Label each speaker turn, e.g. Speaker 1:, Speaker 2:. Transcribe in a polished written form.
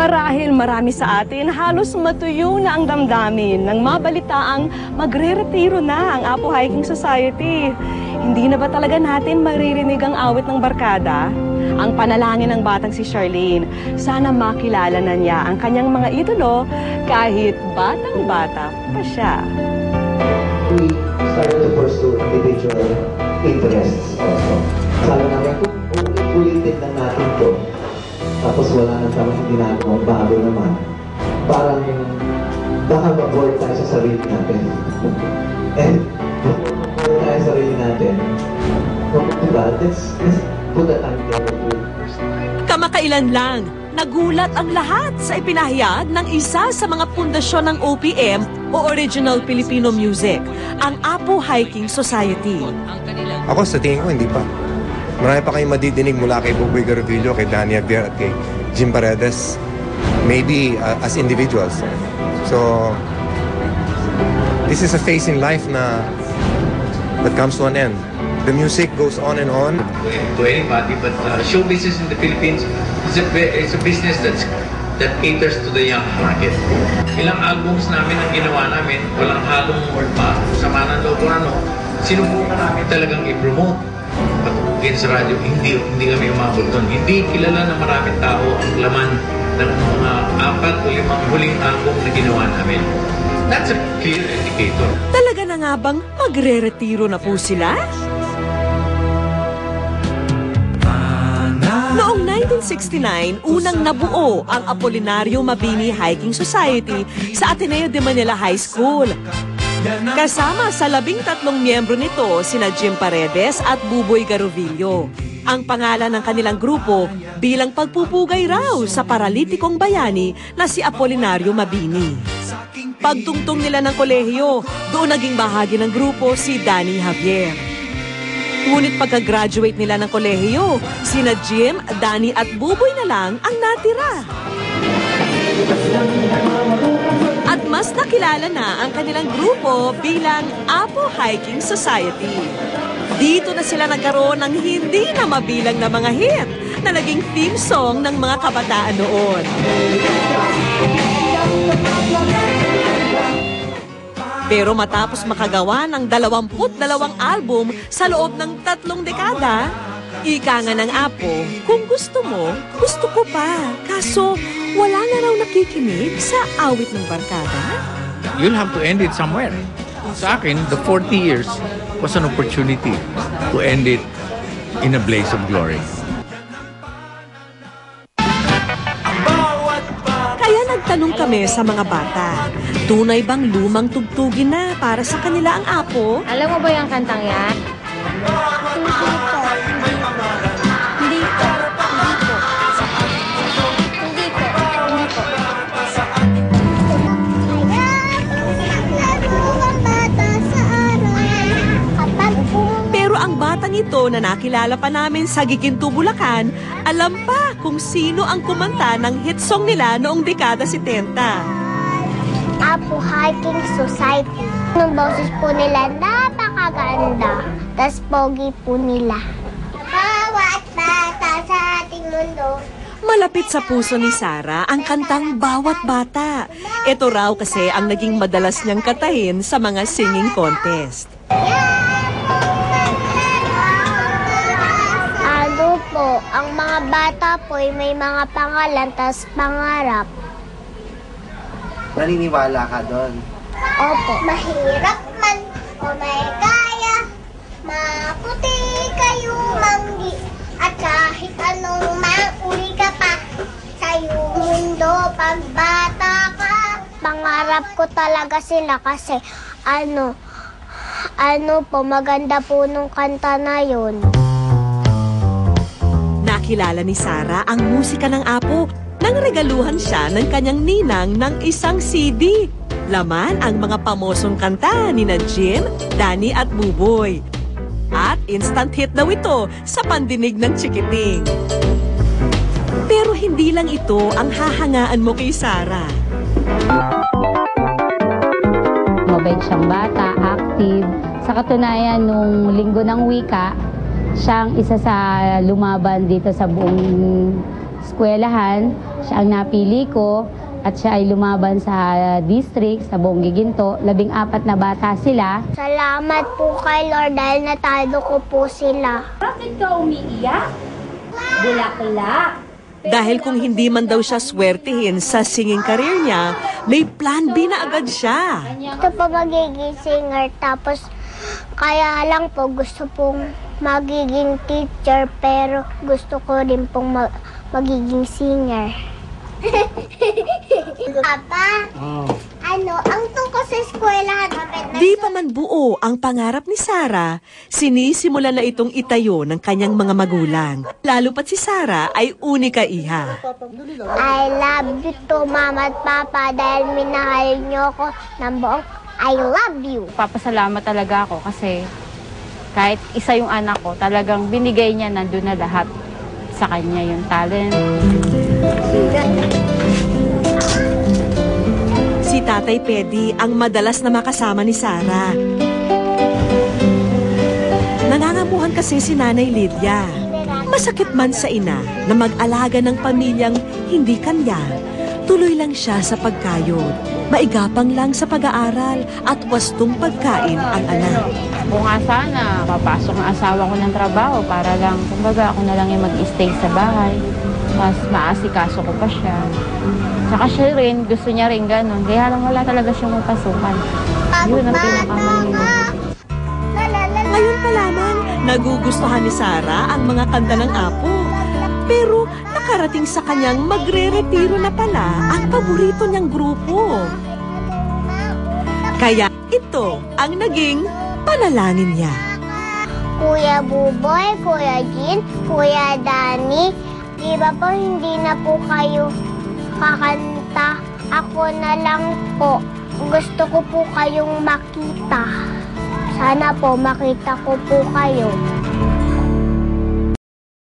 Speaker 1: Marahil marami sa atin halos matuyo na ang damdamin nang mabalitaang magre-retiro na ang Apo Hiking Society. Hindi na ba talaga natin maririnig ang awit ng barkada? Ang panalangin ng batang si Charlene, sana makilala na niya ang kanyang mga idolo kahit batang-bata pa siya.
Speaker 2: We started to pursue individual interests also. Sabi namin, kung ulit-ulitin lang natin to, tapos wala nang tamang ginagawang bago naman, parang baka ma-board tayo sa sarili natin. And ma-board tayo sa sarili natin. Diba? Let's put a time there to it.
Speaker 3: Kamakailan lang, nagulat ang lahat sa ipinahayag ng isa sa mga pundasyon ng OPM o Original Filipino Music, ang Apo Hiking Society.
Speaker 4: Ako sa tingin ko, hindi pa. Marami pa kayong madidinig mula kay Buboy Garovillo, kay Danny Javier at kay Jim Paredes. Maybe as individuals. So, this is a phase in life that comes to an end. The music goes on and on.
Speaker 5: To anybody, but show business in the Philippines is a business that caters to the young market. Ilang albums namin ang ginawa namin, walang halong sama ng loob o ano, sinubukan namin talagang i-promote. Patugin sa radyo, hindi kami umabot doon. Hindi kilala ng maraming tao ang laman ng mga 4 o 5 huling album na ginawa namin. That's a clear indicator.
Speaker 3: Talaga na nga bang magre-retiro na po sila? Noong 1969, unang nabuo ang Apolinario Mabini Hiking Society sa Ateneo de Manila High School. Kasama sa 13 miyembro nito sina Jim Paredes at Buboy Garovillo. Ang pangalan ng kanilang grupo bilang pagpupugay raw sa paralitikong bayani na si Apolinario Mabini. Pagtungtong nila ng kolehiyo, doon naging bahagi ng grupo si Danny Javier. Ngunit pagka-graduate nila ng kolehiyo, sina Jim, Danny at Buboy na lang ang natira. At mas nakilala na ang kanilang grupo bilang Apo Hiking Society. Dito na sila nagkaroon ng hindi na mabilang na mga hit na naging theme song ng mga kabataan noon. Pero matapos makagawa ng 22 album sa loob ng 3 dekada, ika nga ng Apo, kung gusto mo, gusto ko pa. Kaso, wala na raw nakikinig sa awit ng barkada.
Speaker 5: You'll have to end it somewhere. Sa akin, the 40 years was an opportunity to end it in a blaze of glory.
Speaker 3: Kaya nagtanong kami sa mga bata, tunay bang lumang tugtugin na para sa kanila ang Apo?
Speaker 6: Alam mo ba yung kantang yan? Hindi po.
Speaker 3: Pero ang batang ito na nakilala pa namin sa Giginto, Bulacan, alam pa kung sino ang kumanta ng hit song nila noong dekada 70.
Speaker 7: Apo Hiking Society. Yung boses po nila napakaganda. Tas pogi po nila. Bawat bata sa ating mundo.
Speaker 3: Malapit sa puso ni Sarah ang kantang Bawat Bata. Ito raw kasi ang naging madalas niyang katahin sa mga singing contest.
Speaker 7: Ano po, ang mga bata po ay may mga pangalan tas pangarap.
Speaker 2: Naniniwala ka doon?
Speaker 7: Opo. Mahirap man o may kaya, maputi kayo manggi, at kahit anong mauli ka pa, sa'yo mundo pagbata ka. Pangarap ko talaga sila kasi ano po, maganda po nung kanta na yun.
Speaker 3: Nakilala ni Sarah ang musika ng Apo nang regaluhan siya ng kanyang ninang ng isang CD. Laman ang mga pamosong kanta ni na Jim, Danny at Buboy. At instant hit daw ito sa pandinig ng Chikiting. Pero hindi lang ito ang hahangaan mo kay Sarah.
Speaker 6: Mabait siyang bata, active. Sa katunayan, nung Linggo ng Wika, siyang isa sa lumaban dito sa buong eskwelahan. Siya ang napili ko at siya ay lumaban sa district, sa Bonggi Ginto. 14 na bata sila.
Speaker 7: Salamat po kay Lord dahil natalo ko po sila.
Speaker 8: Bakit ka umiiyak? Bulaklak.
Speaker 3: Dahil kung hindi man daw siya swertihin sa singing career niya, may plan B na agad siya.
Speaker 7: Ito po magiging singer tapos kaya lang po gusto pong magiging teacher pero gusto ko rin pong magiging singer. Papa, ang tungkol sa eskwelahan?
Speaker 3: Di pa man buo ang pangarap ni Sarah, sinisimula na itong itayo ng kanyang mga magulang. Lalo pat si Sarah ay unika iha.
Speaker 7: I love you to Mama at Papa dahil minahal niyo ko ng buong I love you.
Speaker 6: Papasalamat talaga ako kasi kahit isa yung anak ko, talagang binigay niya nandun na lahat sa kanya yung talent.
Speaker 3: Si Tatay Pedi ang madalas na makasama ni Sarah. Nangangamuhan kasi si Nanay Lydia. Masakit man sa ina na mag-alaga ng pamilyang hindi kanya, tuloy lang siya sa pagkayod. Maigapang lang sa pag-aaral at wastong pagkain ang anak.
Speaker 6: Kung nga sana, papasok ang asawa ko ng trabaho para lang, kumbaga ako na lang yung mag-stay sa bahay. Mas maasikaso ko pa siya. Saka siya rin, gusto niya rin ganun. Kaya lang wala talaga siyang mapasukan. Yun ang pinakamahirap.
Speaker 3: Ngayon pa lamang, nagugustuhan ni Sarah ang mga kanta ng Apo. Pero nakarating sa kanyang magre-retiro na pala ang paborito niyang grupo. Kaya ito ang naging panalangin niya.
Speaker 7: Kuya Buboy, Kuya Jean, Kuya Danny, di ba po hindi na po kayo kakanta? Ako na lang po. Gusto ko po kayong makita. Sana po makita ko po kayo.